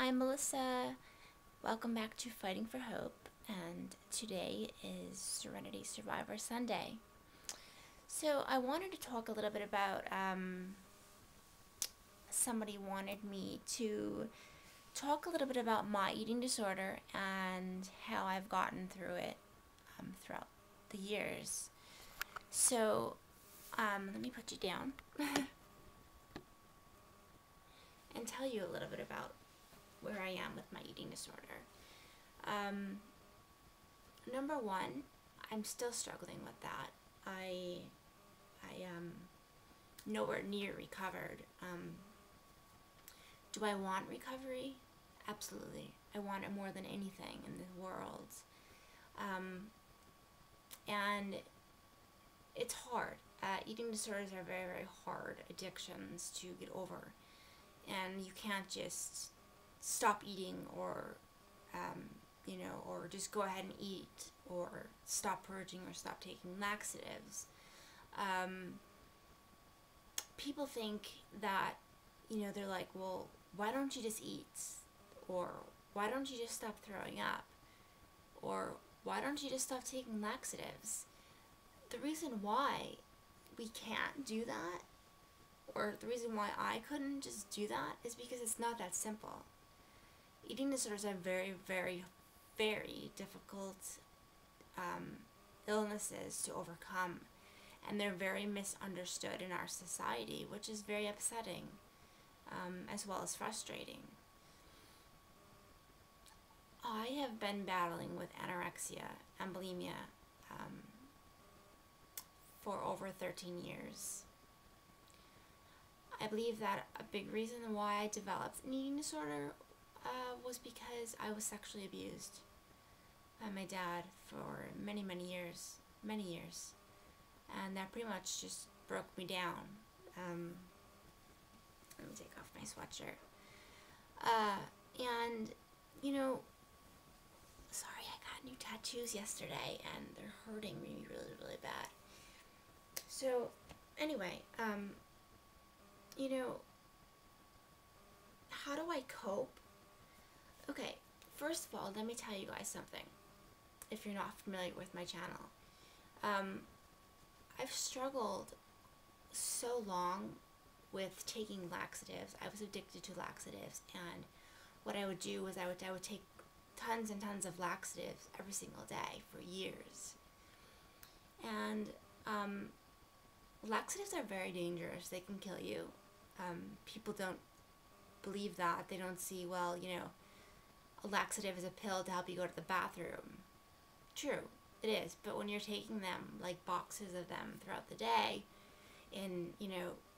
I'm Melissa. Welcome back to Fighting for Hope, and today is SerenitySurvivor Sunday. So I wanted to talk a little bit about, somebody wanted me to talk a little bit about my eating disorder and how I've gotten through it throughout the years. So let me put you down and tell you a little bit about where I am with my eating disorder. Number one, I'm still struggling with that. I am nowhere near recovered. Do I want recovery? Absolutely. I want it more than anything in the world. And it's hard. Eating disorders are very, very hard addictions to get over. And you can't just stop eating or, or just go ahead and eat or stop purging or stop taking laxatives. People think that, they're like, well, why don't you just eat? Or why don't you just stop throwing up? Or why don't you just stop taking laxatives? The reason why we can't do that, or the reason why I couldn't just do that, is because it's not that simple. Eating disorders are very, very, very difficult illnesses to overcome, and they're very misunderstood in our society, which is very upsetting, as well as frustrating. I have been battling with anorexia and bulimia for over 13 years. I believe that a big reason why I developed an eating disorder was because I was sexually abused by my dad for many, many years. And that pretty much just broke me down. Let me take off my sweatshirt. And, sorry, I got new tattoos yesterday and they're hurting me really, really bad. So, anyway, how do I cope? Okay, first of all, let me tell you guys something, if you're not familiar with my channel. I've struggled so long with taking laxatives. I was addicted to laxatives, and what I would do was I would take tons and tons of laxatives every single day for years. And laxatives are very dangerous. They can kill you. People don't believe that. They don't see, well, a laxative is a pill to help you go to the bathroom. True, it is. But when you're taking them, like boxes of them throughout the day, and,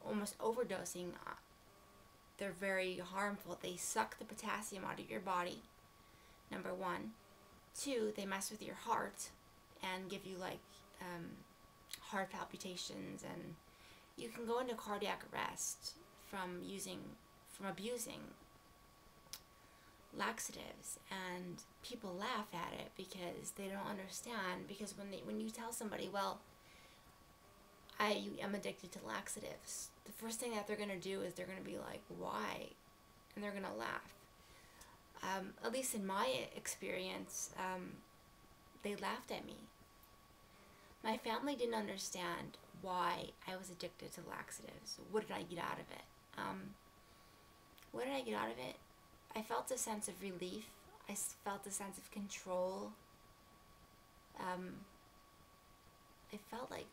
almost overdosing, they're very harmful. They suck the potassium out of your body, number one. Two, they mess with your heart and give you, like, heart palpitations, and you can go into cardiac arrest from abusing laxatives. And people laugh at it because they don't understand, because when you tell somebody, well, I am addicted to laxatives, the first thing that they're going to do is they're going to be like, why? And they're going to laugh. At least in my experience, they laughed at me. My family didn't understand why I was addicted to laxatives. What did I get out of it? What did I get out of it? I felt a sense of relief. I felt a sense of control. I felt like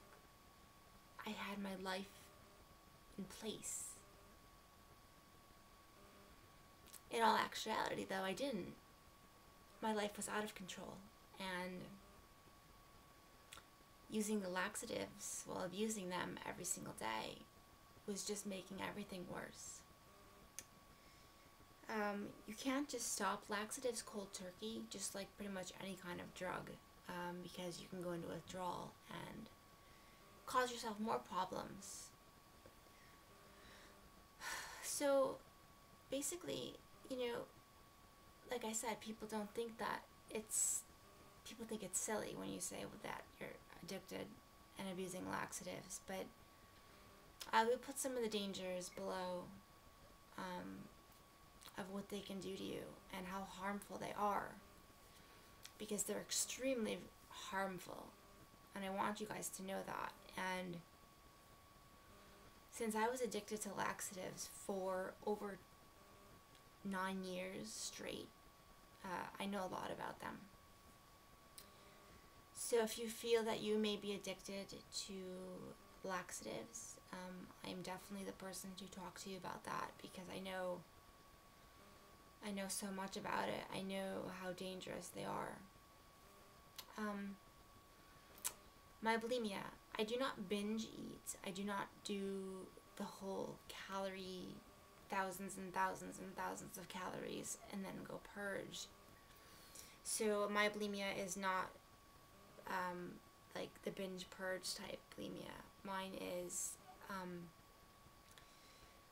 I had my life in place. In all actuality, though, I didn't. My life was out of control, and using the laxatives while abusing them every single day was just making everything worse. You can't just stop laxatives cold turkey, just like pretty much any kind of drug, because you can go into withdrawal and cause yourself more problems. So basically, like I said, people don't think that people think it's silly when you say that you're addicted and abusing laxatives, but I will put some of the dangers below of what what they can do to you and how harmful they are, because they're extremely harmful, and I want you guys to know that. And since I was addicted to laxatives for over 9 years straight, I know a lot about them. So if you feel that you may be addicted to laxatives, I'm definitely the person to talk to you about that, because I know so much about it. I know how dangerous they are. My bulimia, I do not binge eat. I do not do the whole calorie, thousands and thousands and thousands of calories and then go purge. So my bulimia is not like the binge purge type bulimia. Mine is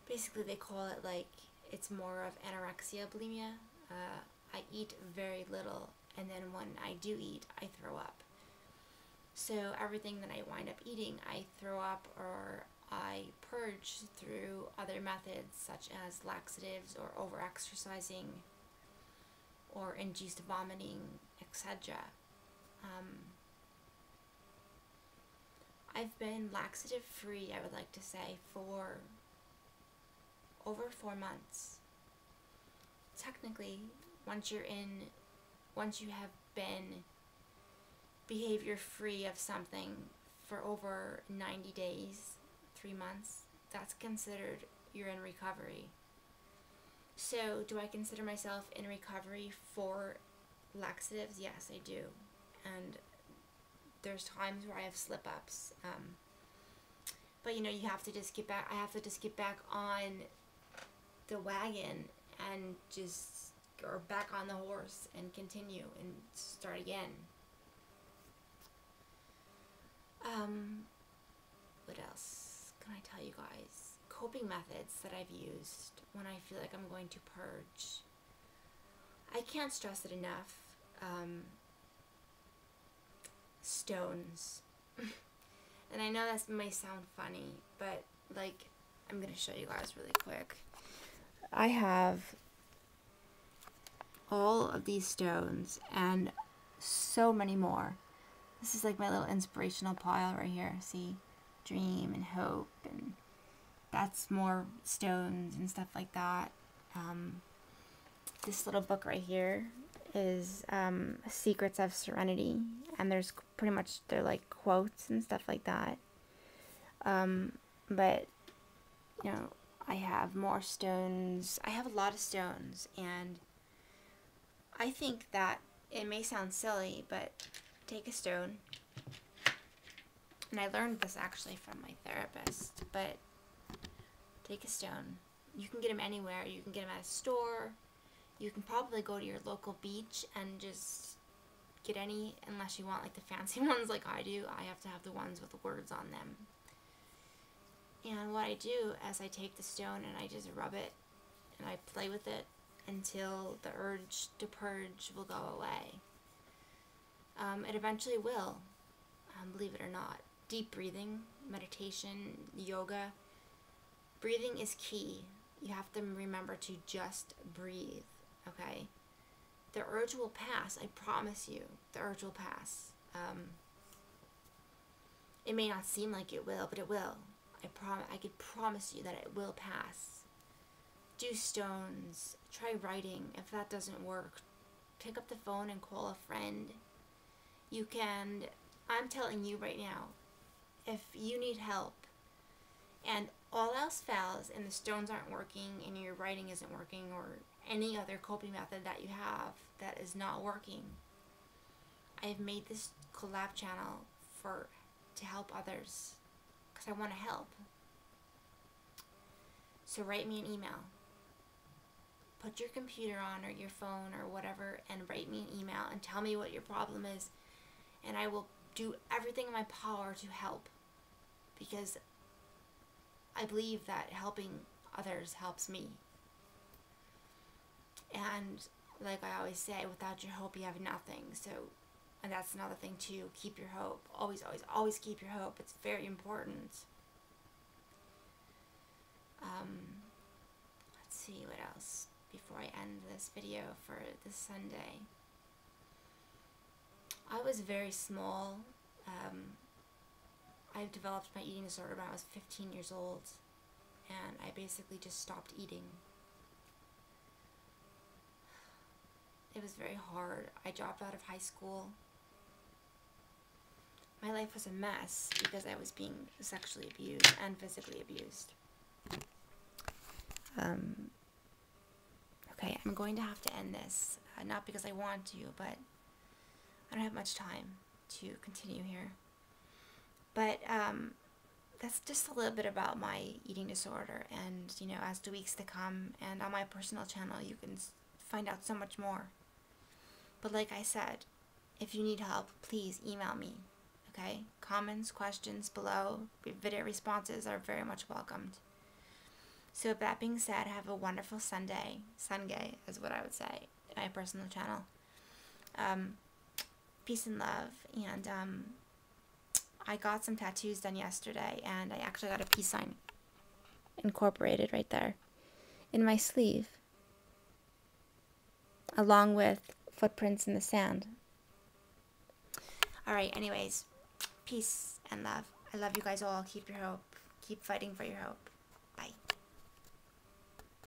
basically, they call it, like, it's more of anorexia bulimia. I eat very little, and then when I do eat, I throw up. So everything that I wind up eating, I throw up, or I purge through other methods such as laxatives or over-exercising or induced vomiting, etc. I've been laxative free, I would like to say, for over 4 months. Technically, once you have been behavior free of something for over 90 days, 3 months, that's considered you're in recovery. So, do I consider myself in recovery for laxatives? Yes, I do. And there's times where I have slip-ups. But, you have to just get back. I have to just get back on the wagon and or back on the horse and continue and start again. What else can I tell you guys? Coping methods that I've used when I feel like I'm going to purge. I can't stress it enough. Stones. And I know that may sound funny, but, like, I'm going to show you guys really quick. I have all of these stones and so many more. This is like my little inspirational pile right here. See? Dream and hope, and that's more stones and stuff like that. This little book right here is Secrets of Serenity, and they're like quotes and stuff like that. But, I have more stones. I have a lot of stones, and I think that it may sound silly, but take a stone. And I learned this actually from my therapist, but take a stone. You can get them anywhere. You can get them at a store. You can probably go to your local beach and just get any, unless you want like the fancy ones like I do. I have to have the ones with the words on them. And what I do is I take the stone and I just rub it and I play with it until the urge to purge will go away. It eventually will, believe it or not. Deep breathing, meditation, yoga. Breathing is key. You have to remember to just breathe, okay? The urge will pass, I promise you. The urge will pass. It may not seem like it will, but it will. I could promise you that it will pass. Do stones. Try writing. If that doesn't work, pick up the phone and call a friend. You can, I'm telling you right now, if you need help and all else fails and the stones aren't working and your writing isn't working or any other coping method that you have that is not working, I have made this collab channel to help others because I want to help. So write me an email. Put your computer on or your phone or whatever and write me an email and tell me what your problem is, and I will do everything in my power to help, because I believe that helping others helps me. And like I always say, without your hope you have nothing. So, and that's another thing too, keep your hope. Always, always, always keep your hope. It's very important. Let's see what else. before I end this video for this Sunday. I was very small. I developed my eating disorder when I was 15 years old, and I basically just stopped eating. It was very hard. I dropped out of high school. My life was a mess because I was being sexually abused and physically abused. Okay, I'm going to have to end this. Not because I want to, but I don't have much time to continue here. But that's just a little bit about my eating disorder, and you know, as the weeks to come, and on my personal channel you can find out so much more. But like I said, if you need help, please email me, okay? Comments, questions below, video responses are very much welcomed. So with that being said, have a wonderful Sunday. Sunday is what I would say in my personal channel. Peace and love, and I got some tattoos done yesterday, and I actually got a peace sign incorporated right there in my sleeve, along with footprints in the sand. Alright, anyways, peace and love. I love you guys all. Keep your hope. Keep fighting for your hope.